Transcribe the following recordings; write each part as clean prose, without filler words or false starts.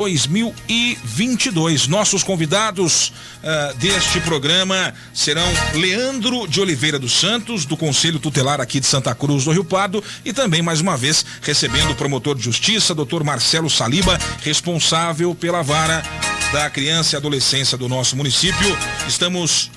2022. Nossos convidados deste programa serão Leandro de Oliveira dos Santos, do Conselho Tutelar aqui de Santa Cruz do Rio Pardo, e também, mais uma vez, recebendo o promotor de justiça, Dr. Marcelo Saliba, responsável pela vara da criança e adolescência do nosso município. Estamos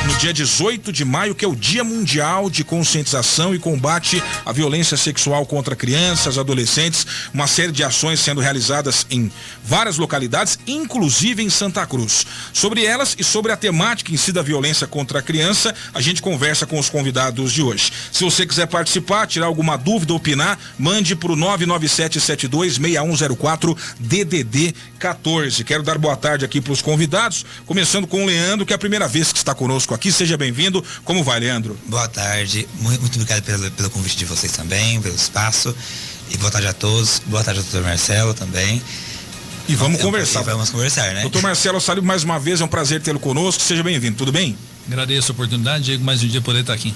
no dia 18 de maio, que é o Dia Mundial de Conscientização e Combate à Violência Sexual contra Crianças e Adolescentes. Uma série de ações sendo realizadas em várias localidades, inclusive em Santa Cruz. Sobre elas e sobre a temática em si da violência contra a criança, a gente conversa com os convidados de hoje. Se você quiser participar, tirar alguma dúvida, opinar, mande para o 997726104 DDD 14. Quero dar boa tarde aqui para os convidados, começando com o Leandro, que é a primeira vez que está conosco aqui. Seja bem-vindo. Como vai, Leandro? Boa tarde. Muito obrigado pelo convite de vocês também, pelo espaço. E boa tarde a todos. Boa tarde ao doutor Marcelo também. E vamos conversar. Vamos conversar, né? Doutor Marcelo Saliba, mais uma vez, é um prazer tê-lo conosco. Seja bem-vindo. Tudo bem? Agradeço a oportunidade, Diego, mais um dia poder estar aqui.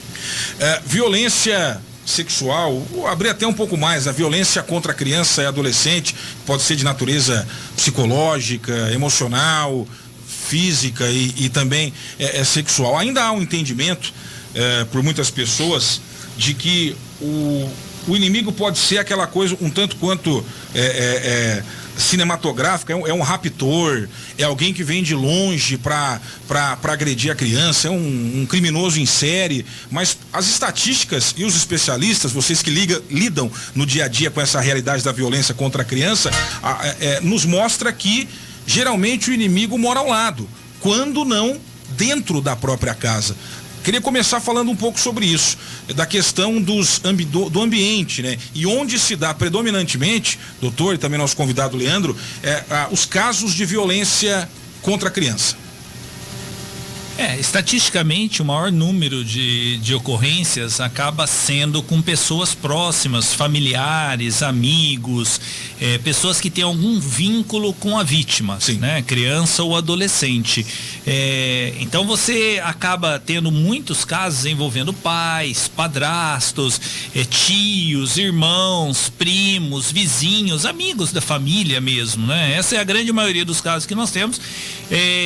Violência sexual, vou abrir até um pouco mais, a violência contra a criança e adolescente pode ser de natureza psicológica, emocional, física e também sexual. Ainda há um entendimento por muitas pessoas de que o inimigo pode ser aquela coisa um tanto quanto cinematográfica, é um raptor, é alguém que vem de longe para agredir a criança, é um criminoso em série, mas as estatísticas e os especialistas, vocês que lidam no dia a dia com essa realidade da violência contra a criança, nos mostra que geralmente o inimigo mora ao lado, quando não dentro da própria casa. Queria começar falando um pouco sobre isso, da questão do ambiente, né? E onde se dá predominantemente, doutor, e também nosso convidado Leandro, os casos de violência contra a criança. Estatisticamente, o maior número de ocorrências acaba sendo com pessoas próximas, familiares, amigos, pessoas que têm algum vínculo com a vítima, né? Criança ou adolescente. Então você acaba tendo muitos casos envolvendo pais, padrastos, tios, irmãos, primos, vizinhos, amigos da família mesmo, né? Essa é a grande maioria dos casos que nós temos.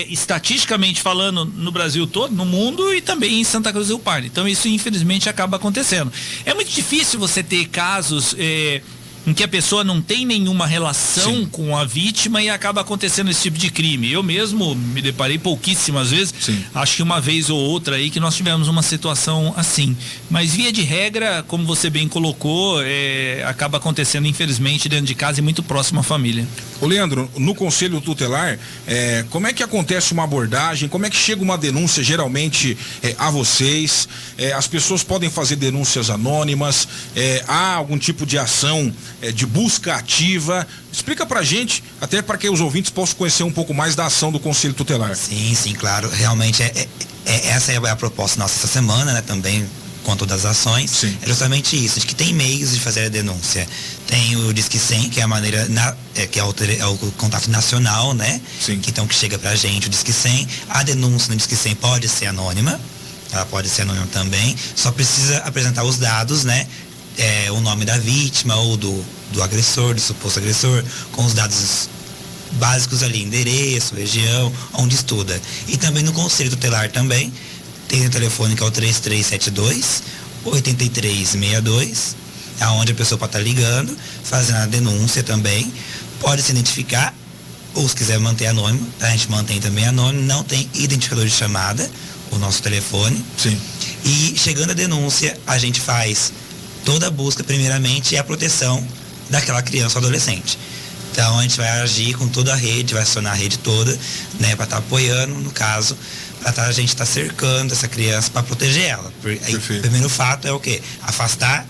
Estatisticamente falando, no Brasil todo, no mundo e também em Santa Cruz do Rio Pardo. Então isso infelizmente acaba acontecendo. É muito difícil você ter casos em que a pessoa não tem nenhuma relação com a vítima e acaba acontecendo esse tipo de crime. Eu mesmo me deparei pouquíssimas vezes, acho que uma vez ou outra aí que nós tivemos uma situação assim. Mas via de regra, como você bem colocou, acaba acontecendo infelizmente dentro de casa e muito próximo à família. Ô Leandro, no Conselho Tutelar, como é que acontece uma abordagem, como é que chega uma denúncia geralmente a vocês? As pessoas podem fazer denúncias anônimas, há algum tipo de ação de busca ativa? Explica pra gente, até para que os ouvintes possam conhecer um pouco mais da ação do Conselho Tutelar. Sim, claro. Realmente essa é a proposta nossa essa semana, né? Também quanto das ações. É justamente isso, de que tem meios de fazer a denúncia. Tem o Disque 100, que é a maneira, que é o contato nacional, né? Que chega pra gente, o Disque 100. A denúncia no Disque 100 pode ser anônima, ela pode ser anônima também, só precisa apresentar os dados, né? O nome da vítima ou do agressor, do suposto agressor, com os dados básicos ali, endereço, região, onde estuda. E também no Conselho Tutelar também, tem o telefone que é o 3372-8362, aonde a pessoa pode estar ligando, fazendo a denúncia também, pode se identificar, ou se quiser manter anônimo, a gente mantém também anônimo, não tem identificador de chamada, o nosso telefone. E chegando a denúncia, a gente faz toda a busca, primeiramente, é a proteção daquela criança ou adolescente. Então a gente vai agir com toda a rede, vai acionar a rede toda, né, para estar apoiando, no caso, a gente está cercando essa criança para proteger ela. Aí, o primeiro fato é o quê? Afastar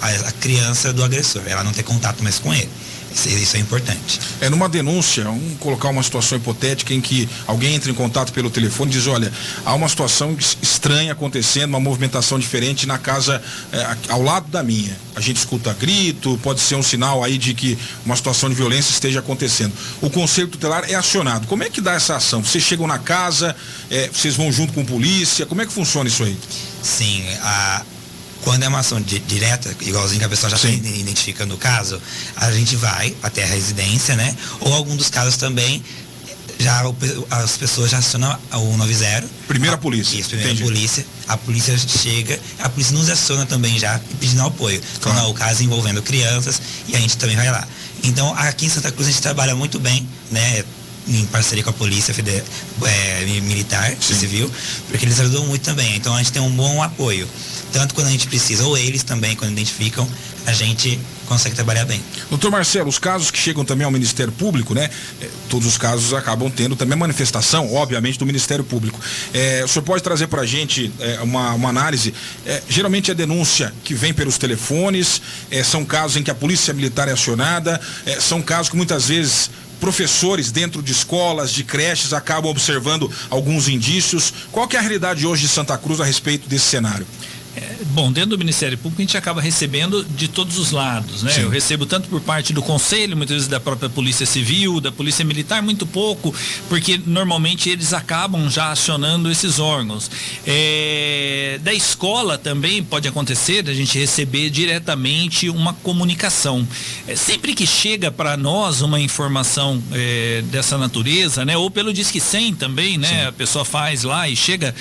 a criança do agressor, ela não ter contato mais com ele. Isso é importante. Numa denúncia, vamos colocar uma situação hipotética em que alguém entra em contato pelo telefone e diz, olha, há uma situação estranha acontecendo, uma movimentação diferente na casa ao lado da minha. A gente escuta grito, pode ser um sinal aí de que uma situação de violência esteja acontecendo. O Conselho Tutelar é acionado. Como é que dá essa ação? Vocês chegam na casa, vocês vão junto com polícia, como é que funciona isso aí? Sim, Quando é uma ação direta, igualzinho que a pessoa já está identificando o caso, a gente vai até a residência, né? Ou algum dos casos também, as pessoas já acionam o 90. Primeira polícia. Isso, primeira polícia. A polícia chega, a polícia nos aciona também já, pedindo apoio. Então, o caso envolvendo crianças, e a gente também vai lá. Então, aqui em Santa Cruz a gente trabalha muito bem, né? Em parceria com a polícia militar, civil, porque eles ajudam muito também. Então, a gente tem um bom apoio. Tanto quando a gente precisa, ou eles também, quando identificam, a gente consegue trabalhar bem. Doutor Marcelo, os casos que chegam também ao Ministério Público, né? Todos os casos acabam tendo também a manifestação, obviamente, do Ministério Público. O senhor pode trazer para a gente uma análise? Geralmente é denúncia que vem pelos telefones, são casos em que a polícia militar é acionada, são casos que muitas vezes professores dentro de escolas, de creches, acabam observando alguns indícios. Qual que é a realidade hoje de Santa Cruz a respeito desse cenário? Bom, dentro do Ministério Público a gente acaba recebendo de todos os lados, né? Sim. Eu recebo tanto por parte do Conselho, muitas vezes da própria Polícia Civil, da Polícia Militar, muito pouco, porque normalmente eles acabam já acionando esses órgãos. Da escola também pode acontecer a gente receber diretamente uma comunicação. Sempre que chega para nós uma informação dessa natureza, né? Ou pelo Disque 100 também, né? Sim. A pessoa faz lá e chega.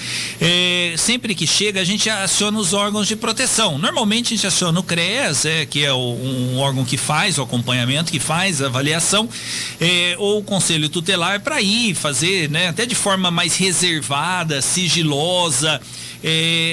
Sempre que chega a gente aciona os órgãos de proteção. Normalmente a gente aciona o CREAS, que é um órgão que faz o acompanhamento, que faz a avaliação, ou o Conselho Tutelar, para ir fazer, né, até de forma mais reservada, sigilosa,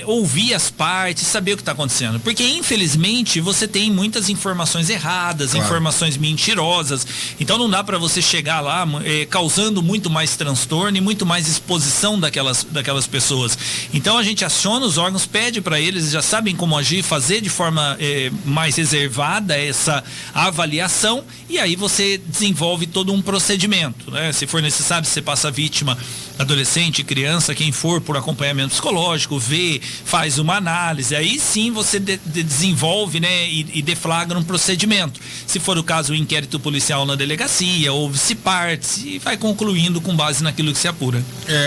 ouvir as partes, saber o que está acontecendo. Porque, infelizmente, você tem muitas informações erradas, claro, informações mentirosas. Então não dá para você chegar lá causando muito mais transtorno e muito mais exposição daquelas pessoas. Então a gente aciona os órgãos, pede para eles, já sabem como agir, fazer de forma mais reservada essa avaliação, e aí você desenvolve todo um procedimento, né? Se for necessário, você passa a vítima, adolescente, criança, quem for, por acompanhamento psicológico, vê, faz uma análise, aí sim você desenvolve, né, e deflagra um procedimento. Se for o caso, o inquérito policial na delegacia, ouve-se partes e vai concluindo com base naquilo que se apura.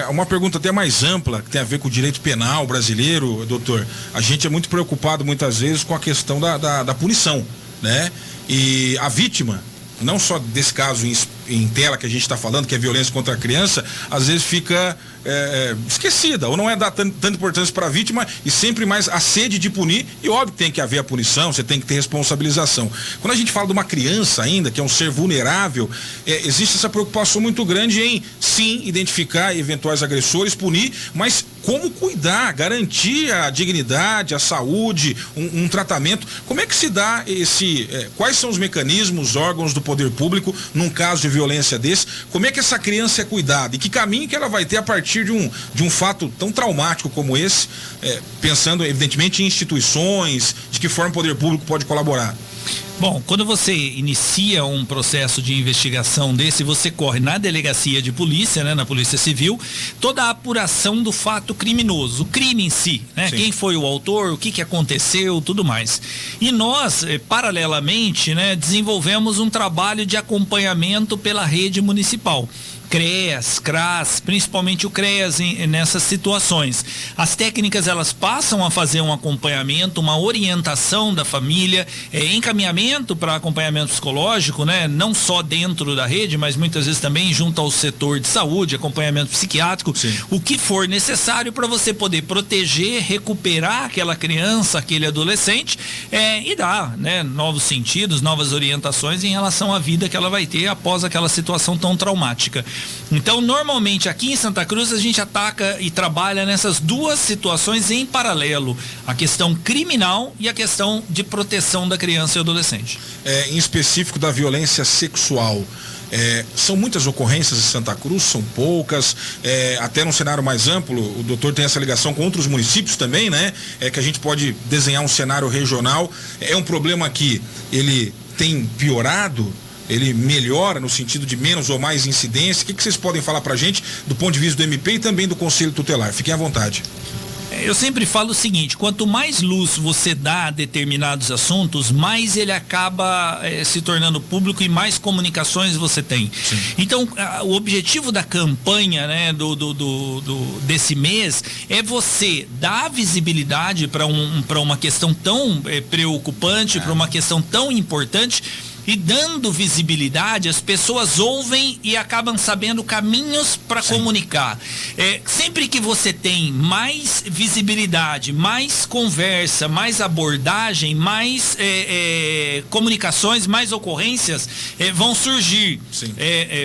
Uma pergunta até mais ampla, que tem a ver com o direito penal brasileiro, doutor. A gente é muito preocupado muitas vezes com a questão da punição, né? E a vítima, não só desse caso em tela que a gente está falando, que é violência contra a criança, às vezes fica esquecida, ou não dá tanta importância para a vítima, e sempre mais a sede de punir, e óbvio que tem que haver a punição, você tem que ter responsabilização. Quando a gente fala de uma criança ainda, que é um ser vulnerável, existe essa preocupação muito grande em, sim, identificar eventuais agressores, punir, mas como cuidar, garantir a dignidade, a saúde, um tratamento. Como é que se dá quais são os mecanismos, os órgãos do poder público num caso de violência desse? Como é que essa criança é cuidada? E que caminho que ela vai ter a partir de um fato tão traumático como esse, pensando evidentemente em instituições, de que forma o poder público pode colaborar? Bom, quando você inicia um processo de investigação desse, você corre na delegacia de polícia, né, na Polícia Civil, toda a apuração do fato criminoso, o crime em si, né? Sim. Quem foi o autor, o que aconteceu, tudo mais. E nós, paralelamente, né, desenvolvemos um trabalho de acompanhamento pela rede municipal. CREAS, CRAS, principalmente o CREAS nessas situações. As técnicas, elas passam a fazer um acompanhamento, uma orientação da família, encaminhamento para acompanhamento psicológico, né? Não só dentro da rede, mas muitas vezes também junto ao setor de saúde, acompanhamento psiquiátrico. Sim. O que for necessário para você poder proteger, recuperar aquela criança, aquele adolescente, e dar, né, novos sentidos, novas orientações em relação à vida que ela vai ter após aquela situação tão traumática. Então, normalmente aqui em Santa Cruz a gente ataca e trabalha nessas duas situações em paralelo, a questão criminal e a questão de proteção da criança e adolescente. Em específico da violência sexual, são muitas ocorrências em Santa Cruz, são poucas, até num cenário mais amplo, o doutor tem essa ligação com outros municípios também, né? Que a gente pode desenhar um cenário regional. É um problema que ele tem piorado? Ele melhora no sentido de menos ou mais incidência? O que vocês podem falar pra gente do ponto de vista do MP e também do Conselho Tutelar? Fiquem à vontade. Eu sempre falo o seguinte: quanto mais luz você dá a determinados assuntos, mais ele acaba se tornando público e mais comunicações você tem. Sim. Então, o objetivo da campanha, né, desse mês é você dar visibilidade para uma questão tão preocupante, para uma questão tão importante. E dando visibilidade, as pessoas ouvem e acabam sabendo caminhos para comunicar. Sempre que você tem mais visibilidade, mais conversa, mais abordagem, mais comunicações, mais ocorrências vão surgir.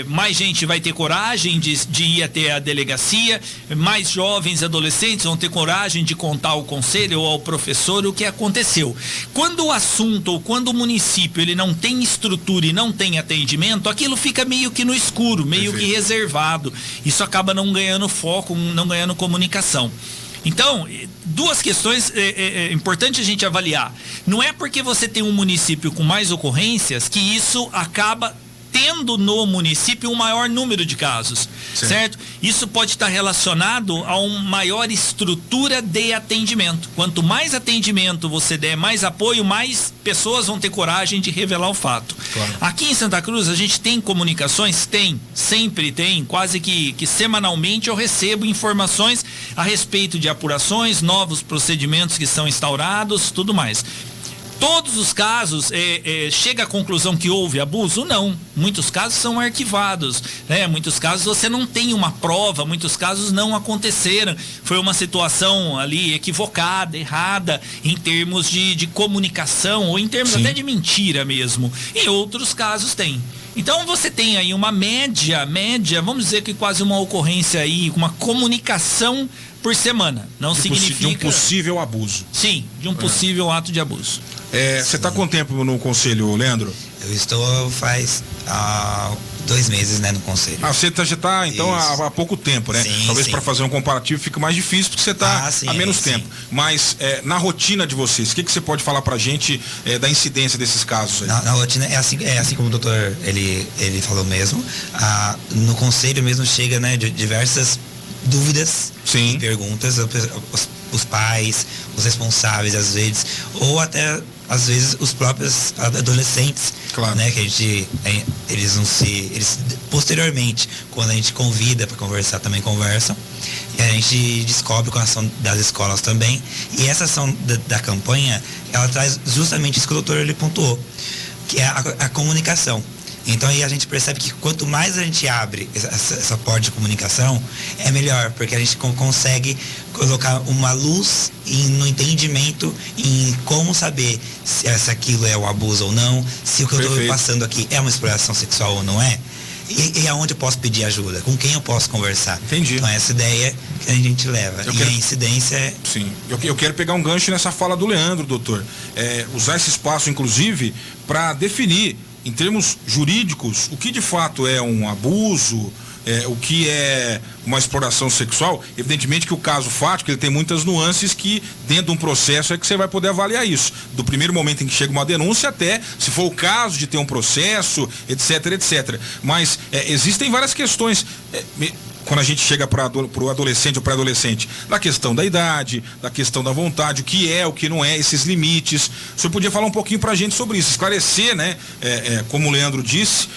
Mais gente vai ter coragem de ir até a delegacia, mais jovens, adolescentes vão ter coragem de contar ao conselho ou ao professor o que aconteceu. Quando o assunto ou quando o município ele não tem estrutura e não tem atendimento, aquilo fica meio que no escuro, meio que reservado. Isso acaba não ganhando foco, não ganhando comunicação. Então, duas questões é importante a gente avaliar. Não é porque você tem um município com mais ocorrências que isso acaba tendo no município um maior número de casos, certo? Isso pode estar relacionado a uma maior estrutura de atendimento. Quanto mais atendimento você der, mais apoio, mais pessoas vão ter coragem de revelar o fato. Claro. Aqui em Santa Cruz a gente tem comunicações? Sempre tem, quase que semanalmente eu recebo informações a respeito de apurações, novos procedimentos que são instaurados, tudo mais. Todos os casos chega à conclusão que houve abuso? Não. Muitos casos são arquivados. Muitos casos você não tem uma prova, muitos casos não aconteceram. Foi uma situação ali equivocada, errada, em termos de comunicação ou em termos até de mentira mesmo. E outros casos tem. Então você tem aí uma média, vamos dizer que quase uma ocorrência aí, uma comunicação por semana. Não significa... De um possível abuso. Sim, de um possível ato de abuso. Você está com tempo no conselho, Leandro? Eu estou faz 2 meses, né, no conselho. Você já está então há pouco tempo, né? Sim, talvez para fazer um comparativo fique mais difícil porque você está há menos tempo. Mas na rotina de vocês, o que você pode falar para a gente da incidência desses casos aí? Na rotina é assim como o doutor ele falou mesmo. No conselho mesmo chega, né, de diversas dúvidas e perguntas, os pais, os responsáveis às vezes, ou até às vezes os próprios adolescentes, né, que eles posteriormente, quando a gente convida para conversar, também conversam, e a gente descobre com a ação das escolas também. E essa ação da campanha, ela traz justamente isso que o doutor ele pontuou, que é a comunicação. Então aí a gente percebe que quanto mais a gente abre essa porta de comunicação, é melhor, porque a gente consegue colocar uma luz no entendimento em como saber se aquilo é um abuso ou não, se o que eu estou passando aqui é uma exploração sexual ou não é, e aonde eu posso pedir ajuda, com quem eu posso conversar. Entendi. Então essa ideia que a gente leva. A incidência é... Sim, eu quero pegar um gancho nessa fala do Leandro, doutor. Usar esse espaço, inclusive, para definir em termos jurídicos, o que de fato é um abuso, o que é uma exploração sexual. Evidentemente que o caso fático ele tem muitas nuances que dentro de um processo é que você vai poder avaliar isso. Do primeiro momento em que chega uma denúncia até, se for o caso de ter um processo, etc, etc. Mas existem várias questões. Quando a gente chega para o adolescente ou pré-adolescente, da questão da idade, da questão da vontade, o que é, o que não é, esses limites. O senhor podia falar um pouquinho para a gente sobre isso, esclarecer, né? Como o Leandro disse,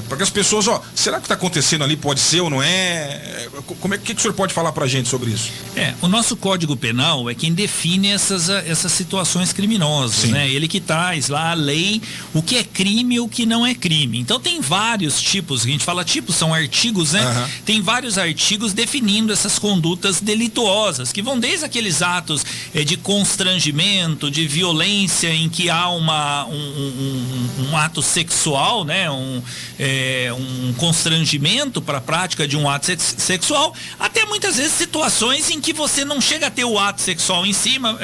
para que as pessoas, será que está acontecendo ali, pode ser ou não é? O que o senhor pode falar para a gente sobre isso? O nosso Código Penal é quem define essas situações criminosas, né? Ele que traz lá a lei, o que é crime e o que não é crime. Então tem vários tipos, a gente fala tipos, são artigos, né? Uhum. Tem vários artigos definindo essas condutas delituosas, que vão desde aqueles atos de constrangimento, de violência em que há um ato sexual, né? Um constrangimento para a prática de um ato sexual, até muitas vezes situações em que você não chega a ter o ato sexual em cima,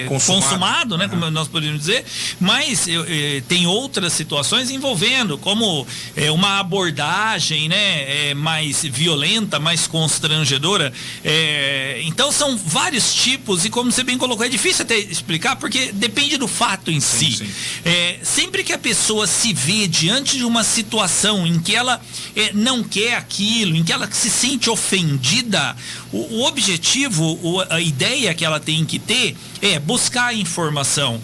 consumado, né? Como nós podemos dizer, mas tem outras situações envolvendo, como uma abordagem, né? Mais violenta, mais constrangedora. Então são vários tipos e, como você bem colocou, é difícil até explicar porque depende do fato em si. Sempre que a pessoa se vê vê diante de uma situação em que ela não quer aquilo, em que ela se sente ofendida, o objetivo, a ideia que ela tem que ter é buscar informação,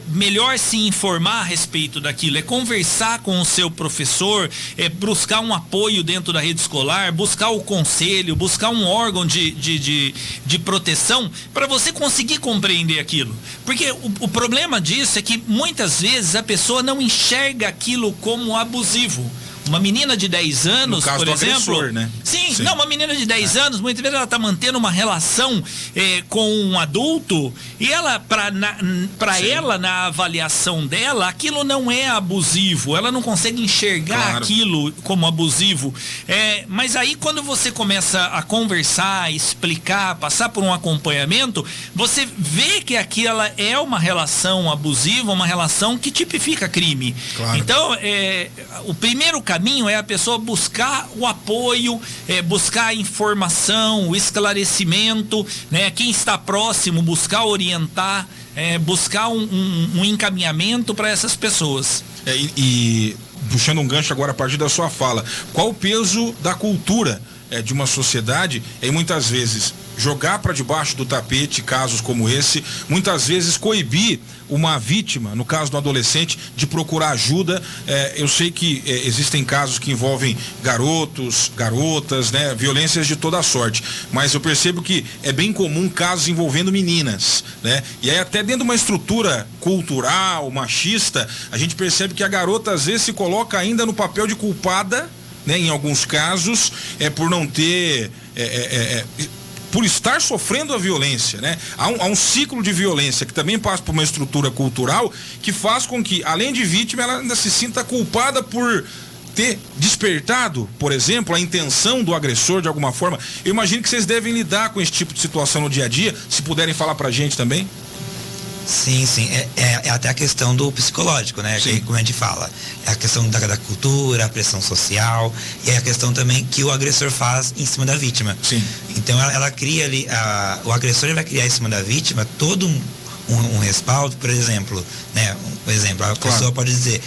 melhor se informar a respeito daquilo, é conversar com o seu professor, é buscar um apoio dentro da rede escolar, buscar o conselho, buscar um órgão de proteção para você conseguir compreender aquilo. Porque o problema disso é que muitas vezes a pessoa não enxerga aquilo como abusivo. Uma menina de 10 anos, por exemplo. Agressor, né? Sim, não, uma menina de 10 anos, muitas vezes ela está mantendo uma relação com um adulto e ela, para ela, na avaliação dela, aquilo não é abusivo. Ela não consegue enxergar aquilo como abusivo. Mas aí, quando você começa a conversar, explicar, passar por um acompanhamento, você vê que aquela é uma relação abusiva, uma relação que tipifica crime. Claro. Então, o primeiro caminho é a pessoa buscar o apoio, buscar a informação, o esclarecimento, né? Quem está próximo, buscar orientar, buscar um encaminhamento para essas pessoas. E puxando um gancho agora a partir da sua fala, qual o peso da cultura de uma sociedade em muitas vezes jogar para debaixo do tapete casos como esse, muitas vezes coibir uma vítima, no caso do adolescente, de procurar ajuda? Eu sei que existem casos que envolvem garotos, garotas, né, violências de toda sorte, mas eu percebo que é bem comum casos envolvendo meninas, né? E aí até dentro de uma estrutura cultural, machista, a gente percebe que a garota às vezes se coloca ainda no papel de culpada, né, em alguns casos, por não ter por estar sofrendo a violência, né? Há um ciclo de violência que também passa por uma estrutura cultural que faz com que, além de vítima, ela ainda se sinta culpada por ter despertado, por exemplo, a intenção do agressor de alguma forma. Eu imagino que vocês devem lidar com esse tipo de situação no dia a dia, se puderem falar pra gente também. Sim, é até a questão do psicológico, né? Que, como a gente fala, é a questão da cultura, a pressão social, e é a questão também que o agressor faz em cima da vítima. Sim. Então ela cria ali, o agressor vai criar em cima da vítima todo um respaldo, por exemplo, né? A pessoa pode dizer,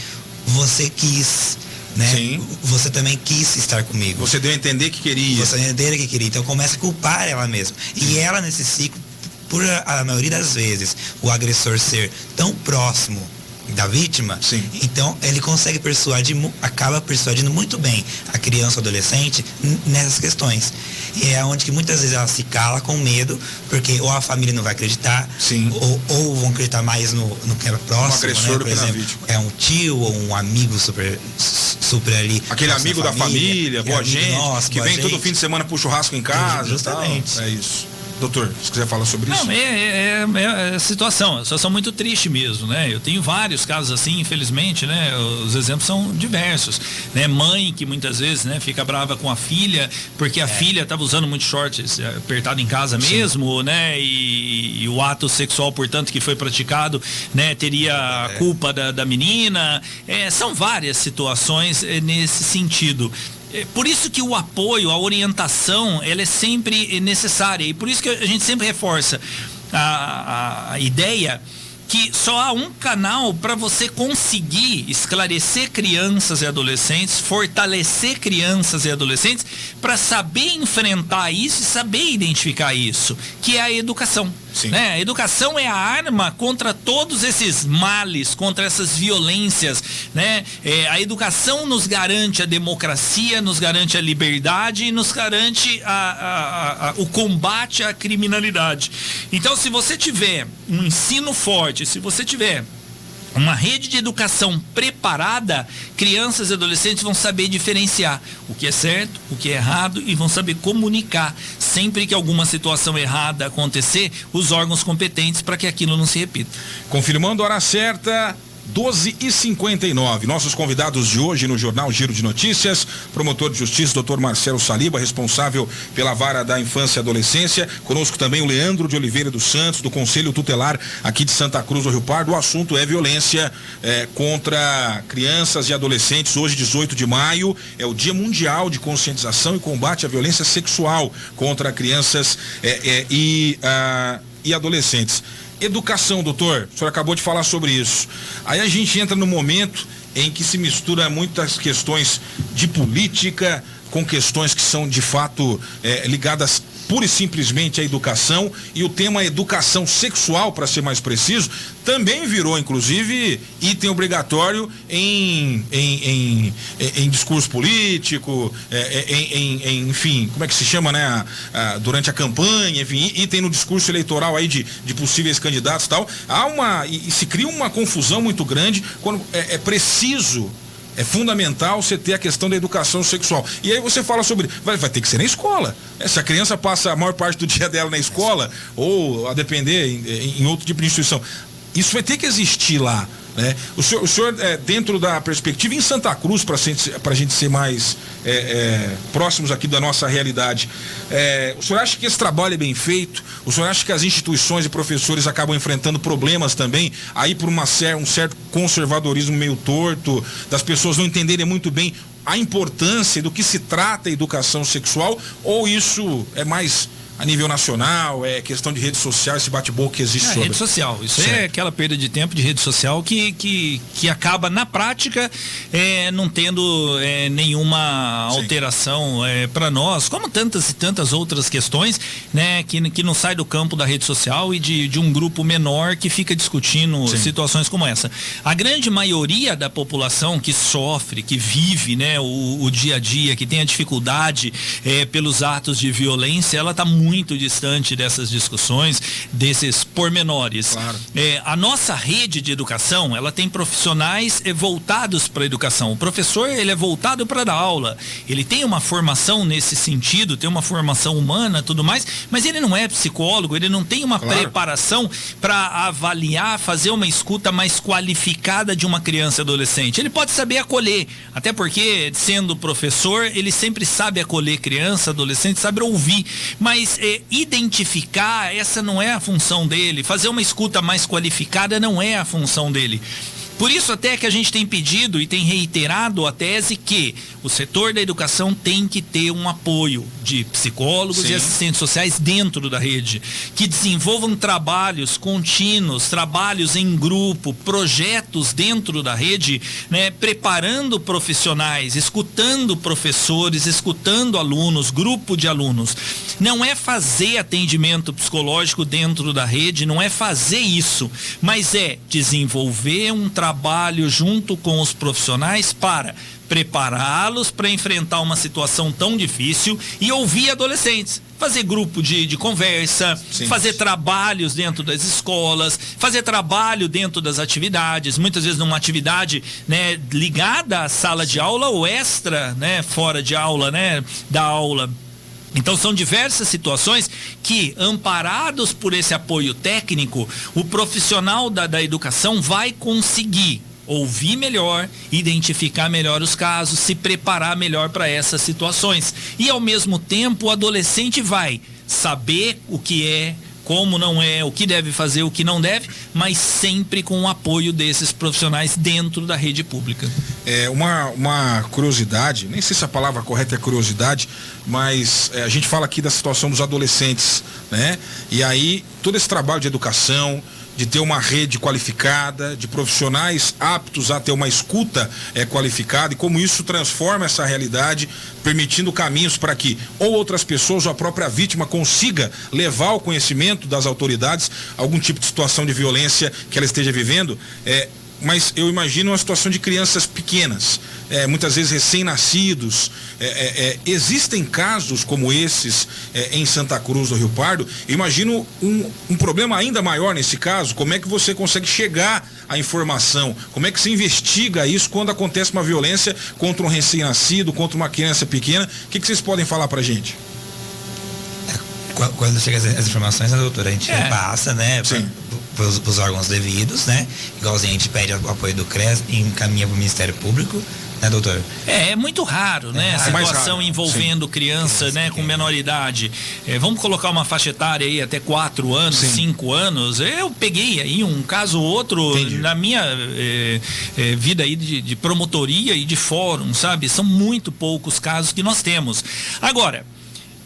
você quis, né? Sim. Você também quis estar comigo. Você deu a entender que queria. Você deu a entender que queria. Então começa a culpar ela mesma. E ela, nesse ciclo, por a maioria das vezes, o agressor ser tão próximo da vítima, então ele consegue acaba persuadindo muito bem a criança ou adolescente nessas questões. E é onde que muitas vezes ela se cala com medo, porque ou a família não vai acreditar, ou vão acreditar mais no que é próximo, um agressor, né? Por exemplo, é um tio ou um amigo super ali. Aquele amigo da família, boa gente, que vem todo fim de semana pro churrasco em casa. Justamente. É isso. Doutor, se quiser falar sobre isso. Não, é situação muito triste mesmo, né? Eu tenho vários casos assim, infelizmente, né? Os exemplos são diversos, né? Mãe que muitas vezes, né, fica brava com a filha, porque a filha estava usando muito shorts apertado em casa mesmo, né? E o ato sexual, portanto, que foi praticado, né, teria a culpa da menina. São várias situações nesse sentido. Por isso que o apoio, a orientação, ela é sempre necessária, e por isso que a gente sempre reforça a ideia que só há um canal para você conseguir esclarecer crianças e adolescentes, fortalecer crianças e adolescentes para saber enfrentar isso e saber identificar isso, que é a educação. Né? A educação é a arma contra todos esses males, contra essas violências, né? A educação nos garante a democracia, nos garante a liberdade e nos garante o combate à criminalidade. Então, se você tiver um ensino forte, se você tiver uma rede de educação preparada, crianças e adolescentes vão saber diferenciar o que é certo, o que é errado, e vão saber comunicar sempre que alguma situação errada acontecer, os órgãos competentes para que aquilo não se repita. Confirmando a hora certa, 12h59. Nossos convidados de hoje no Jornal Giro de Notícias: promotor de justiça, Dr. Marcelo Saliba, responsável pela vara da infância e adolescência. Conosco também o Leandro de Oliveira dos Santos, do Conselho Tutelar aqui de Santa Cruz do Rio Pardo. O assunto é violência contra crianças e adolescentes. Hoje, 18 de maio, é o Dia Mundial de Conscientização e Combate à Violência Sexual contra crianças e adolescentes. Educação, doutor, o senhor acabou de falar sobre isso. Aí a gente entra no momento em que se mistura muitas questões de política com questões que são de fato ligadas pura e simplesmente à educação, e o tema educação sexual, para ser mais preciso, também virou inclusive item obrigatório em discurso político, enfim, como é que se chama, né, durante a campanha, enfim, item no discurso eleitoral aí de possíveis candidatos e tal. E se cria uma confusão muito grande quando é preciso. É fundamental você ter a questão da educação sexual. E aí você fala sobre... Vai ter que ser na escola. Se a criança passa a maior parte do dia dela na escola, ou a depender em outro tipo de instituição, isso vai ter que existir lá, né? O senhor dentro da perspectiva em Santa Cruz, para a gente ser mais próximos aqui da nossa realidade, o senhor acha que esse trabalho é bem feito? O senhor acha que as instituições e professores acabam enfrentando problemas também, aí por um certo conservadorismo meio torto, das pessoas não entenderem muito bem a importância do que se trata a educação sexual, ou isso é mais a nível nacional, é questão de rede social, esse bate-boca que existe sobre... Rede social, isso é aquela perda de tempo de rede social que acaba na prática não tendo nenhuma alteração para nós, como tantas e tantas outras questões, né, que não sai do campo da rede social e de um grupo menor que fica discutindo situações como essa. A grande maioria da população que sofre, que vive, né, o dia a dia, que tem a dificuldade pelos atos de violência, ela está muito distante dessas discussões, desses pormenores. Claro. A nossa rede de educação, ela tem profissionais voltados para a educação. O professor, ele é voltado para dar aula. Ele tem uma formação nesse sentido, tem uma formação humana, tudo mais, mas ele não é psicólogo, ele não tem uma preparação para avaliar, fazer uma escuta mais qualificada de uma criança e adolescente. Ele pode saber acolher, até porque, sendo professor, ele sempre sabe acolher criança, adolescente, sabe ouvir, mas identificar, essa não é a função dele. Fazer uma escuta mais qualificada não é a função dele. Por isso até que a gente tem pedido e tem reiterado a tese que o setor da educação tem que ter um apoio de psicólogos e assistentes sociais dentro da rede, que desenvolvam trabalhos contínuos, trabalhos em grupo, projetos dentro da rede, né, preparando profissionais, escutando professores, escutando alunos, grupo de alunos. Não é fazer atendimento psicológico dentro da rede, não é fazer isso, mas é desenvolver um trabalho junto com os profissionais para prepará-los para enfrentar uma situação tão difícil e ouvir adolescentes. Fazer grupo de conversa, fazer trabalhos dentro das escolas, fazer trabalho dentro das atividades, muitas vezes numa atividade, né, ligada à sala de aula ou extra, né, fora de aula, né, da aula. Então são diversas situações que, amparados por esse apoio técnico, o profissional da educação vai conseguir ouvir melhor, identificar melhor os casos, se preparar melhor para essas situações. E ao mesmo tempo o adolescente vai saber o que é, como não é, o que deve fazer, o que não deve, mas sempre com o apoio desses profissionais dentro da rede pública. Uma curiosidade, nem sei se a palavra correta é curiosidade, mas a gente fala aqui da situação dos adolescentes, né? E aí todo esse trabalho de educação, de ter uma rede qualificada, de profissionais aptos a ter uma escuta qualificada, e como isso transforma essa realidade, permitindo caminhos para que ou outras pessoas ou a própria vítima consiga levar ao conhecimento das autoridades algum tipo de situação de violência que ela esteja vivendo. Mas eu imagino uma situação de crianças pequenas, muitas vezes recém-nascidos. Existem casos como esses em Santa Cruz do Rio Pardo. Eu imagino um problema ainda maior nesse caso. Como é que você consegue chegar à informação? Como é que se investiga isso quando acontece uma violência contra um recém-nascido, contra uma criança pequena? O que vocês podem falar pra gente? Quando chega as informações, a doutora, a gente passa, né? Para os órgãos devidos, né? Igualzinho a gente pede o apoio do CRES e encaminha para o Ministério Público, né, doutor? É muito raro, né? Situação envolvendo criança, né, com menor idade. Vamos colocar uma faixa etária aí até 4 anos, 5 anos. Eu peguei aí um caso ou outro na minha vida aí de promotoria e de fórum, sabe? São muito poucos casos que nós temos. Agora,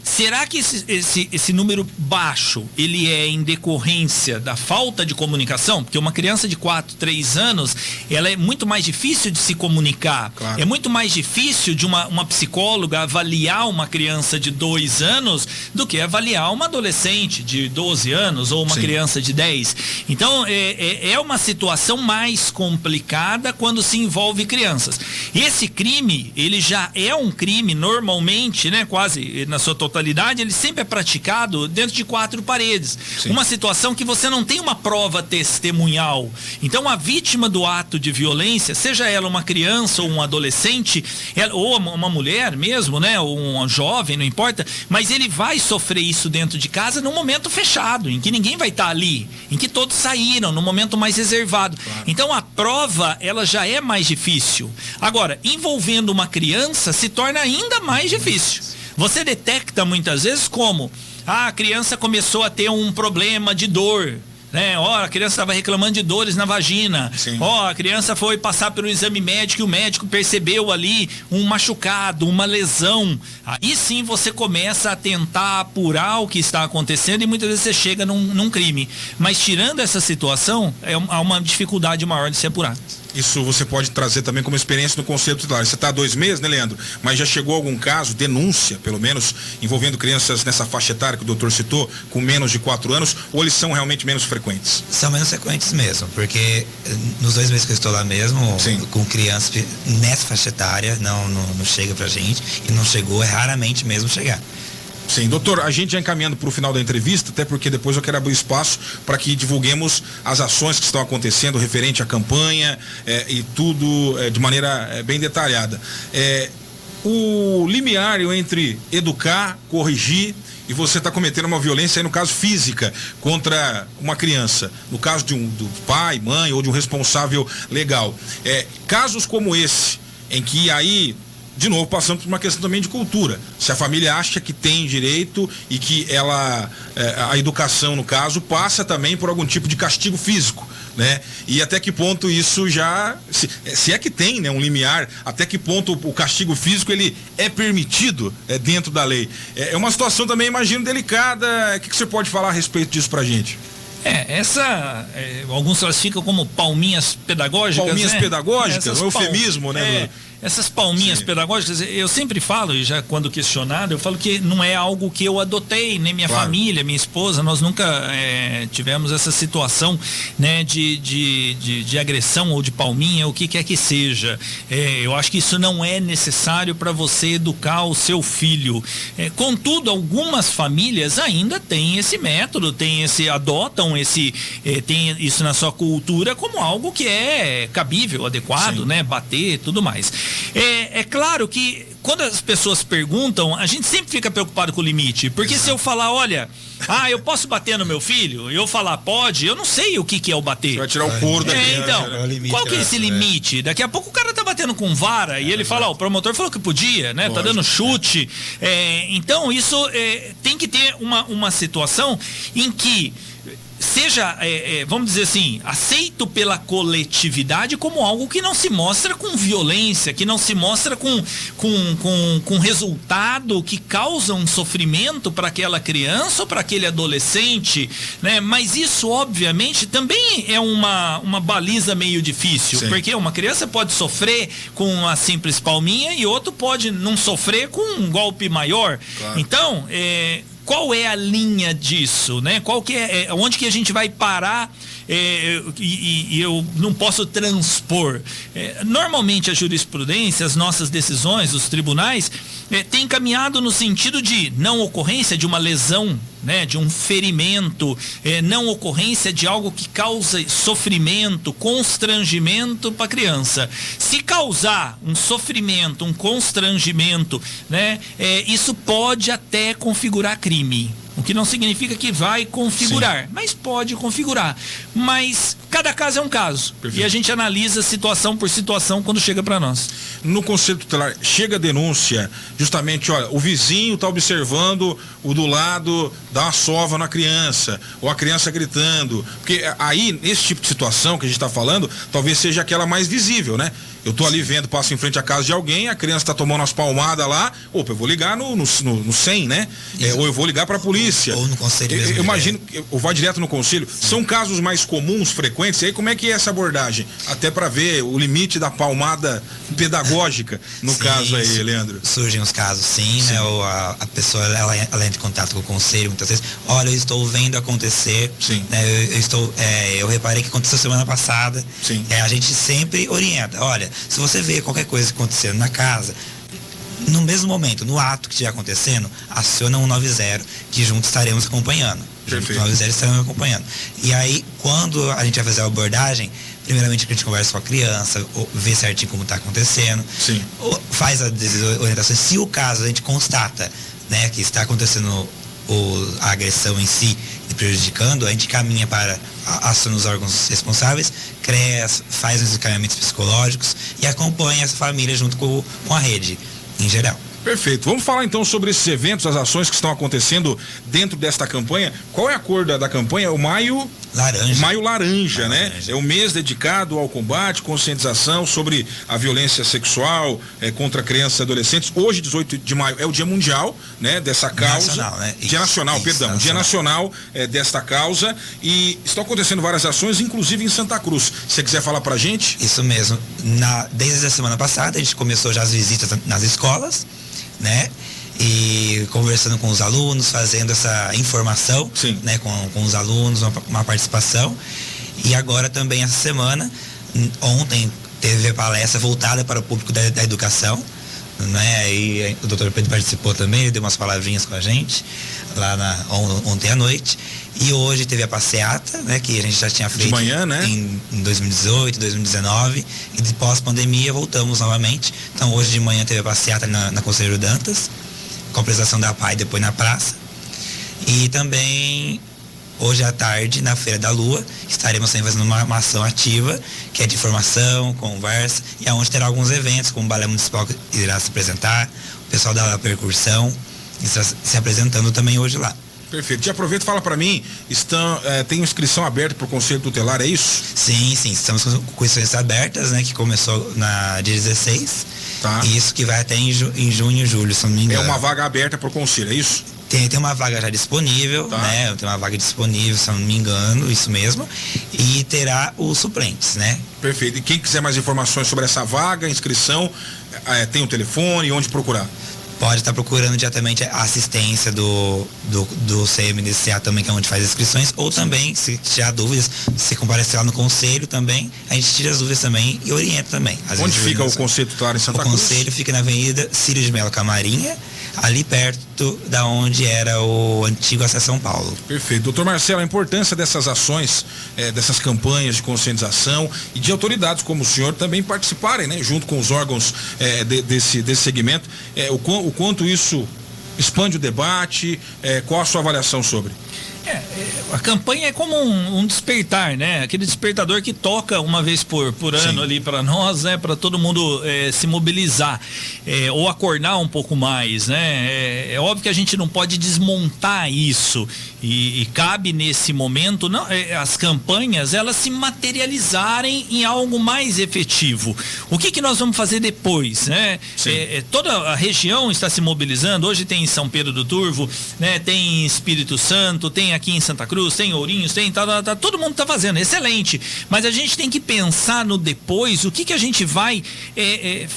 será que esse número baixo, ele é em decorrência da falta de comunicação? Porque uma criança de 4, 3 anos, ela é muito mais difícil de se comunicar. Claro. É muito mais difícil de uma psicóloga avaliar uma criança de 2 anos do que avaliar uma adolescente de 12 anos ou uma Sim. criança de 10. Então, é uma situação mais complicada quando se envolve crianças. Esse crime, ele já é um crime normalmente, né, quase na sua totalidade, ele sempre é praticado dentro de 4 paredes. Sim. Uma situação que você não tem uma prova testemunhal. Então, a vítima do ato de violência, seja ela uma criança ou um adolescente, ou uma mulher mesmo, né, ou um jovem, não importa, mas ele vai sofrer isso dentro de casa num momento fechado, em que ninguém vai estar ali, em que todos saíram, num momento mais reservado. Claro. Então, a prova, ela já é mais difícil. Agora, envolvendo uma criança, se torna ainda mais difícil. Você detecta muitas vezes como a criança começou a ter um problema de dor, né? A criança estava reclamando de dores na vagina. A criança foi passar pelo exame médico e o médico percebeu ali um machucado, uma lesão. Aí sim você começa a tentar apurar o que está acontecendo e muitas vezes você chega num crime. Mas tirando essa situação, há uma dificuldade maior de se apurar. Isso você pode trazer também como experiência no Conselho Tutelar. Você está há 2 meses, né, Leandro? Mas já chegou algum caso, denúncia, pelo menos, envolvendo crianças nessa faixa etária que o doutor citou, com menos de 4 anos, ou eles são realmente menos frequentes? São menos frequentes mesmo, porque nos 2 meses que eu estou lá mesmo, Sim. com crianças nessa faixa etária, não chega pra gente, e não chegou, é raramente mesmo chegar. Sim, doutor, a gente já encaminhando para o final da entrevista, até porque depois eu quero abrir espaço para que divulguemos as ações que estão acontecendo referente à campanha e tudo de maneira bem detalhada. O limiar entre educar, corrigir e você está cometendo uma violência, aí no caso física, contra uma criança, no caso do pai, mãe ou de um responsável legal. Casos como esse, em que aí, de novo, passando por uma questão também de cultura. Se a família acha que tem direito e que a educação, no caso, passa também por algum tipo de castigo físico, né? E até que ponto isso já, se é que tem, né, um limiar, até que ponto o castigo físico ele é permitido dentro da lei. É uma situação também, imagino, delicada. O que você pode falar a respeito disso pra gente? Alguns classificam como palminhas pedagógicas. Palminhas, né? Pedagógicas, um eufemismo, né? Essas palminhas pedagógicas, eu sempre falo, e já quando questionado, eu falo que não é algo que eu adotei, nem minha família, minha esposa, nós nunca tivemos essa situação, né, de agressão ou de palminha, o que quer que seja. Eu acho que isso não é necessário para você educar o seu filho. Contudo, algumas famílias ainda têm esse método, adotam tem isso na sua cultura como algo que é cabível, adequado, né, bater, tudo mais. É claro que quando as pessoas perguntam, a gente sempre fica preocupado com o limite, porque Exato. Se eu falar, olha, eu posso bater no meu filho, eu falar pode, eu não sei o que é o bater. Você vai tirar o couro da criança. Então, qual que é esse limite? Daqui a pouco o cara tá batendo com vara e ele fala, o promotor falou que podia, né? Lógico, tá dando chute. Então isso tem que ter uma situação em que seja, vamos dizer assim, aceito pela coletividade como algo que não se mostra com violência, que não se mostra com resultado que causa um sofrimento para aquela criança ou para aquele adolescente, né? Mas isso, obviamente, também é uma baliza meio difícil, Sim. porque uma criança pode sofrer com uma simples palminha e outro pode não sofrer com um golpe maior. Claro. Então, qual é a linha disso, né? Qual que onde que a gente vai parar e eu não posso transpor? Normalmente a jurisprudência, as nossas decisões, os tribunais, têm caminhado no sentido de não ocorrência de uma lesão, né? De um ferimento, não ocorrência de algo que causa sofrimento, constrangimento para a criança. Se causar um sofrimento, um constrangimento, né? Isso pode até configurar crime. O que não significa que vai configurar, sim, mas pode configurar. Mas cada caso é um caso. Perfeito. E a gente analisa situação por situação quando chega para nós. No Conselho Tutelar, chega a denúncia, justamente, olha, o vizinho está observando o do lado, dá uma sova na criança, ou a criança gritando. Porque aí, nesse tipo de situação que a gente está falando, talvez seja aquela mais visível, né? Eu tô ali vendo, passo em frente à casa de alguém, a criança tá tomando umas palmadas lá, opa, eu vou ligar no 100, né? Ou eu vou ligar pra polícia. Ou no conselho mesmo. Eu imagino, ou vai direto no conselho. Sim. São casos mais comuns, frequentes, e aí como é que é essa abordagem? Até pra ver o limite da palmada pedagógica, no sim, caso aí, Leandro. Surgem os casos, sim, né? Ou a pessoa, ela entra em contato com o conselho, muitas vezes, olha, eu estou vendo acontecer, sim, né? Eu reparei que aconteceu semana passada. Sim. A gente sempre orienta, olha, se você vê qualquer coisa acontecendo na casa, no mesmo momento, no ato que estiver acontecendo, aciona 190, que juntos estaremos acompanhando. Perfeito. 190 estaremos acompanhando. E aí, quando a gente vai fazer a abordagem, primeiramente a gente conversa com a criança, vê certinho como está acontecendo, sim, faz a orientação. Se o caso a gente constata, né, que está acontecendo a agressão em si e prejudicando, a gente caminha para aciona os órgãos responsáveis, CREAS, faz os encaminhamentos psicológicos e acompanha essa família junto com a rede em geral. Perfeito. Vamos falar então sobre esses eventos, as ações que estão acontecendo dentro desta campanha. Qual é a cor da campanha? O Maio Laranja. Maio Laranja, né? É o mês dedicado ao combate, conscientização sobre a violência sexual contra crianças e adolescentes. Hoje, 18 de maio, é o Dia Mundial, né? Dessa causa. Nacional, né? Dia Nacional, perdão. Dia Nacional desta causa. E estão acontecendo várias ações, inclusive em Santa Cruz. Se você quiser falar pra gente? Isso mesmo. Desde a semana passada, a gente começou já as visitas nas escolas, né? E conversando com os alunos, fazendo essa informação, sim, né, com os alunos, uma participação. E agora também essa semana, ontem teve a palestra voltada para o público da educação, né? E o Dr. Pedro participou também, ele deu umas palavrinhas com a gente lá ontem à noite. E hoje teve a passeata, né, que a gente já tinha feito de manhã, né? em 2018, 2019, e de pós-pandemia voltamos novamente. Então hoje de manhã teve a passeata na Conselheiro Dantas, com a apresentação da PAI depois na praça. E também hoje à tarde, na Feira da Lua, estaremos também fazendo uma ação ativa, que é de formação, conversa, e aonde terá alguns eventos, como o Balé Municipal que irá se apresentar, o pessoal da percussão está se apresentando também hoje lá. Perfeito. E aproveita e fala para mim, tem inscrição aberta para o Conselho Tutelar, é isso? Sim, estamos com inscrições abertas, né, que começou na dia 16. Tá. E isso que vai até em junho e julho, se não me engano. É uma vaga aberta para o Conselho, é isso? Tem uma vaga já disponível, tá, né? Tem uma vaga disponível, se não me engano, isso mesmo. E terá os suplentes, né? Perfeito. E quem quiser mais informações sobre essa vaga, inscrição, tem o telefone, onde procurar? Pode estar procurando diretamente a assistência do CMDCA também, que é onde faz as inscrições, ou também, se tiver dúvidas, se comparecer lá no conselho também, a gente tira as dúvidas também e orienta também. Onde fica o Conselho Tutelar em Santa Cruz? O Conselho fica na Avenida Círio de Melo Camarinha, ali perto da onde era o antigo Acesso São Paulo. Perfeito. Doutor Marcelo, a importância dessas ações, dessas campanhas de conscientização e de autoridades como o senhor também participarem, né, junto com os órgãos desse segmento, o quanto isso expande o debate, qual a sua avaliação sobre? A campanha é como um despertar, né? Aquele despertador que toca uma vez por ano, sim, ali para nós, né? Para todo mundo se mobilizar, ou acordar um pouco mais, né? É óbvio que a gente não pode desmontar isso e cabe nesse momento as campanhas elas se materializarem em algo mais efetivo. O que nós vamos fazer depois, né? Toda a região está se mobilizando. Hoje tem São Pedro do Turvo, né? Tem Espírito Santo, tem aqui em Santa Cruz, tem Ourinhos, tem todo mundo está fazendo, excelente, mas a gente tem que pensar no depois, o que a gente vai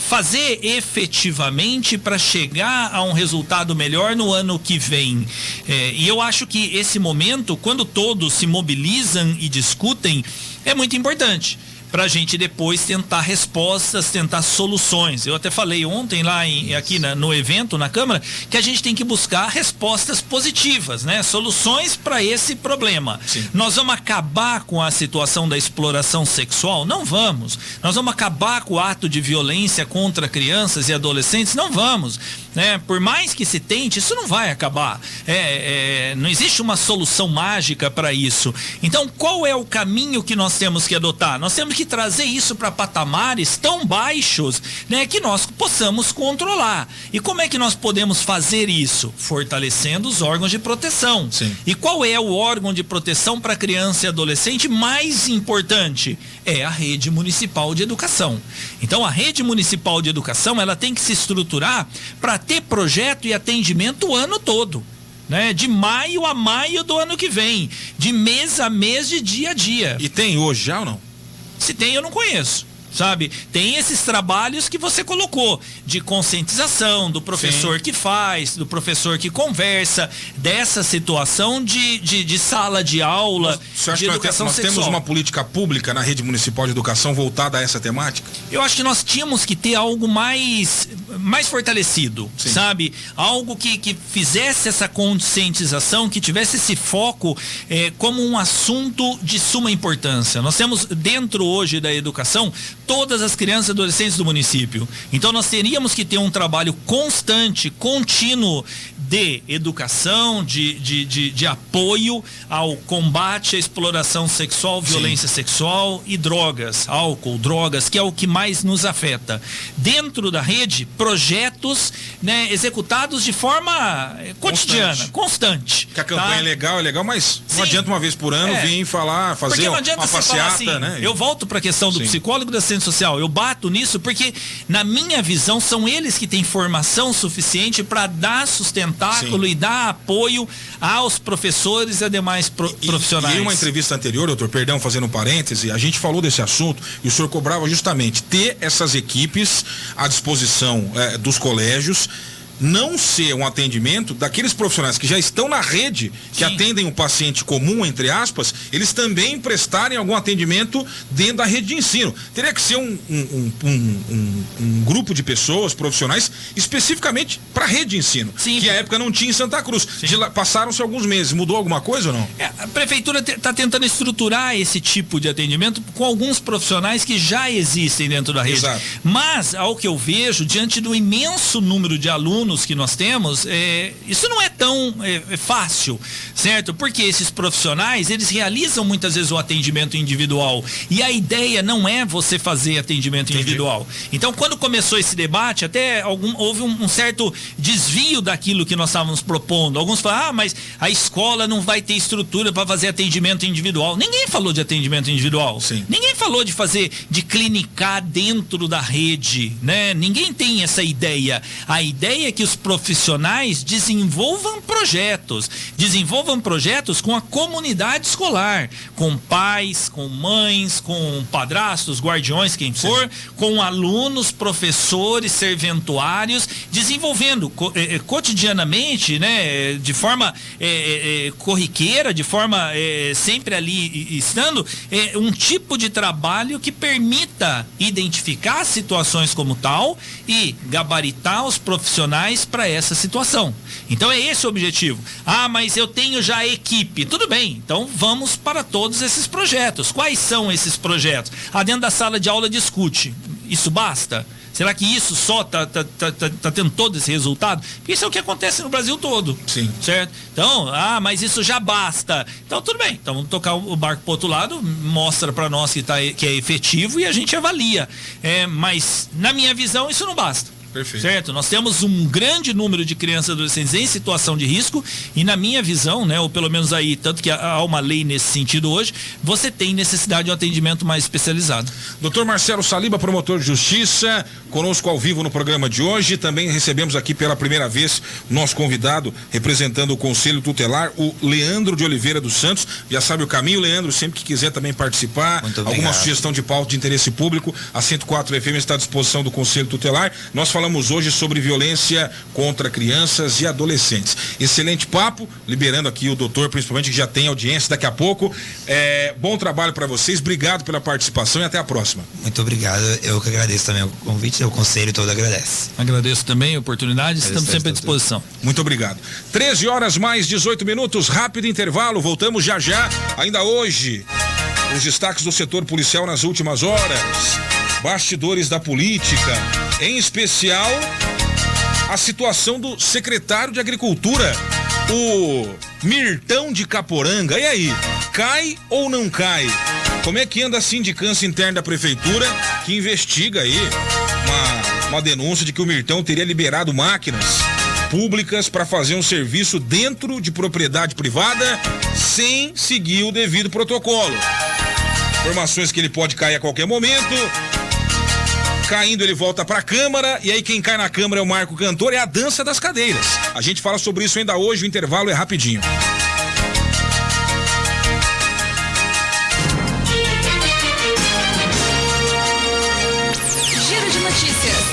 fazer efetivamente para chegar a um resultado melhor no ano que vem. E eu acho que esse momento, quando todos se mobilizam e discutem, é muito importante. para a gente depois tentar respostas, tentar soluções. Eu até falei ontem lá aqui no evento, na Câmara, que a gente tem que buscar respostas positivas, né? Soluções para esse problema. Sim. Nós vamos acabar com a situação da exploração sexual? Não vamos. Nós vamos acabar com o ato de violência contra crianças e adolescentes? Não vamos. Né? Por mais que se tente, isso não vai acabar. Não existe uma solução mágica para isso. Então, qual é o caminho que nós temos que adotar? Nós temos que trazer isso para patamares tão baixos, né, que nós possamos controlar. E como é que nós podemos fazer isso? Fortalecendo os órgãos de proteção. Sim. E qual é o órgão de proteção para criança e adolescente mais importante? É a rede municipal de educação. Então, a rede municipal de educação, ela tem que se estruturar para ter projeto e atendimento o ano todo. Né? De maio a maio do ano que vem. De mês a mês, de dia a dia. E tem hoje já ou não? Se tem, eu não conheço. Sabe? Tem esses trabalhos que você colocou, de conscientização, do professor Sim. que faz, do professor que conversa, dessa situação de sala de aula, Você acha de educação que nós sexual. temos uma política pública na rede municipal de educação voltada a essa temática? Eu acho que nós tínhamos que ter algo mais fortalecido, Sim. sabe? Algo que fizesse essa conscientização, que tivesse esse foco como um assunto de suma importância. Nós temos dentro hoje da educação todas as crianças e adolescentes do município. Então nós teríamos que ter um trabalho constante, contínuo de educação, de apoio ao combate à exploração sexual, violência Sim. sexual e drogas, álcool, drogas, que é o que mais nos afeta. Dentro da rede, projetos, né, executados de forma cotidiana, constante. Que a campanha é legal, mas Sim. não adianta uma vez por ano vir falar, fazer porque não adianta uma você falar passeata, assim, né? Eu volto para a questão do Sim. psicólogo e da assistente social. Eu bato nisso porque, na minha visão, são eles que têm formação suficiente para dar sustentáculo Sim. e dar apoio aos professores e a demais profissionais. E em uma entrevista anterior, doutor, perdão, fazendo um parêntese, a gente falou desse assunto e o senhor cobrava justamente ter essas equipes à disposição dos colégios, não ser um atendimento daqueles profissionais que já estão na rede, que Sim. atendem um paciente comum, entre aspas, eles também prestarem algum atendimento dentro da rede de ensino. Teria que ser um grupo de pessoas, profissionais, especificamente para a rede de ensino, Sim. que à época não tinha em Santa Cruz. Passaram-se alguns meses, mudou alguma coisa ou não? A prefeitura está tentando estruturar esse tipo de atendimento com alguns profissionais que já existem dentro da rede. Exato. Mas, ao que eu vejo, diante do imenso número de alunos que nós temos, isso não é tão fácil, certo? Porque esses profissionais, eles realizam muitas vezes o atendimento individual e a ideia não é você fazer atendimento individual. Então, quando começou esse debate, até houve um certo desvio daquilo que nós estávamos propondo. Alguns falaram, mas a escola não vai ter estrutura para fazer atendimento individual. Ninguém falou de atendimento individual. Sim. Ninguém falou de clinicar dentro da rede, né? Ninguém tem essa ideia. A ideia é que os profissionais desenvolvam projetos com a comunidade escolar, com pais, com mães, com padrastos, guardiões, quem for, Sim. com alunos, professores, serventuários, desenvolvendo cotidianamente, né, de forma corriqueira, de forma sempre ali estando, um tipo de trabalho que permita identificar situações como tal e gabaritar os profissionais para essa situação. Então é esse o objetivo. Mas eu tenho já a equipe. Tudo bem, então vamos para todos esses projetos. Quais são esses projetos? Dentro da sala de aula discute. Isso basta? Será que isso só tá tendo todo esse resultado? Porque isso é o que acontece no Brasil todo. Sim. Certo? Então, mas isso já basta. Então, tudo bem. Então, vamos tocar o barco pro outro lado, mostra para nós que é efetivo e a gente avalia. Mas, na minha visão, isso não basta. Perfeito. Certo? Nós temos um grande número de crianças e adolescentes em situação de risco e, na minha visão, né, ou pelo menos aí, tanto que há uma lei nesse sentido hoje, você tem necessidade de um atendimento mais especializado. Dr. Marcelo Saliba, promotor de justiça, conosco ao vivo no programa de hoje. Também recebemos aqui pela primeira vez nosso convidado, representando o Conselho Tutelar, o Leandro de Oliveira dos Santos. Já sabe o caminho, Leandro, sempre que quiser também participar, alguma sugestão de pauta de interesse público, a 104 FM está à disposição do Conselho Tutelar. Nós falamos hoje sobre violência contra crianças e adolescentes. Excelente papo, liberando aqui o doutor, principalmente, que já tem audiência daqui a pouco. Bom trabalho para vocês, obrigado pela participação e até a próxima. Muito obrigado, eu que agradeço também o convite, o conselho todo agradece. Agradeço também a oportunidade, estamos sempre à disposição. Muito obrigado. 13 horas mais 18 minutos, rápido intervalo, voltamos já. Ainda hoje, os destaques do setor policial nas últimas horas, bastidores da política, em especial a situação do secretário de Agricultura, o Mirtão de Caporanga. E aí, cai ou não cai? Como é que anda a sindicância interna da prefeitura, que investiga aí uma denúncia de que o Mirtão teria liberado máquinas públicas para fazer um serviço dentro de propriedade privada sem seguir o devido protocolo. Informações que ele pode cair a qualquer momento. Caindo, ele volta para a Câmara, e aí quem cai na Câmara é o Marco Cantor, é a dança das cadeiras. A gente fala sobre isso ainda hoje, o intervalo é rapidinho. Giro de notícias.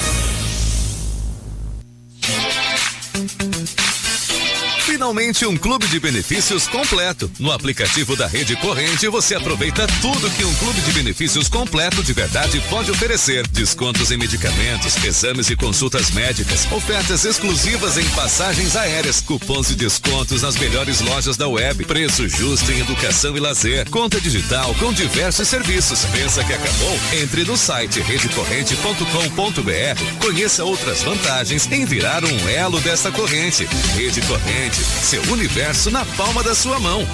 Finalmente um clube de benefícios completo. No aplicativo da Rede Corrente você aproveita tudo que um clube de benefícios completo de verdade pode oferecer. Descontos em medicamentos, exames e consultas médicas, ofertas exclusivas em passagens aéreas, cupons de descontos nas melhores lojas da web, preço justo em educação e lazer, conta digital com diversos serviços. Pensa que acabou? Entre no site redecorrente.com.br, conheça outras vantagens em virar um elo dessa corrente. Rede Corrente, seu universo na palma da sua mão.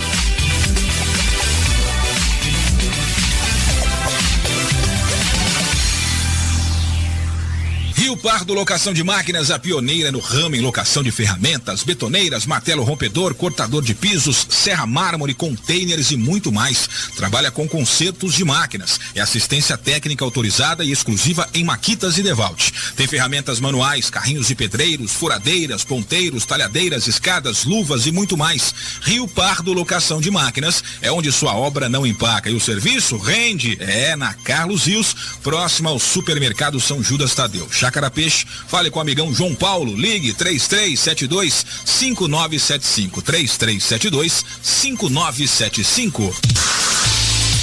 Rio Pardo Locação de Máquinas, a pioneira no ramo em locação de ferramentas, betoneiras, martelo rompedor, cortador de pisos, serra mármore, containers e muito mais. Trabalha com consertos de máquinas. É assistência técnica autorizada e exclusiva em Maquitas e Devalt. Tem ferramentas manuais, carrinhos de pedreiros, furadeiras, ponteiros, talhadeiras, escadas, luvas e muito mais. Rio Pardo Locação de Máquinas é onde sua obra não empaca e o serviço rende. É na Carlos Rios, próxima ao supermercado São Judas Tadeu. Chácara Peixe, fale com o amigão João Paulo, ligue 3372-5975, 3372-5975.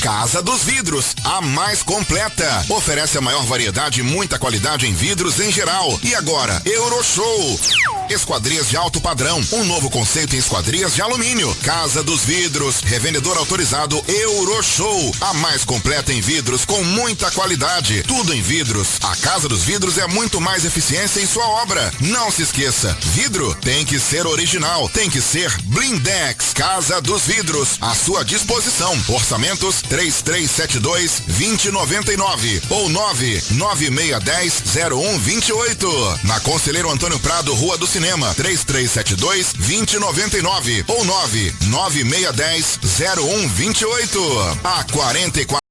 Casa dos Vidros, a mais completa. Oferece a maior variedade e muita qualidade em vidros em geral. E agora, Euroshow. Esquadrias de alto padrão, um novo conceito em esquadrias de alumínio. Casa dos Vidros, revendedor autorizado Euroshow, a mais completa em vidros com muita qualidade. Tudo em vidros. A Casa dos Vidros é muito mais eficiência em sua obra. Não se esqueça, vidro tem que ser original, tem que ser Blindex. Casa dos Vidros, à sua disposição. Orçamentos 3372-2099 ou 99610-0128. Na Conselheiro Antônio Prado, Rua do Cinema, 3372-2099 ou 99610-0128. A 44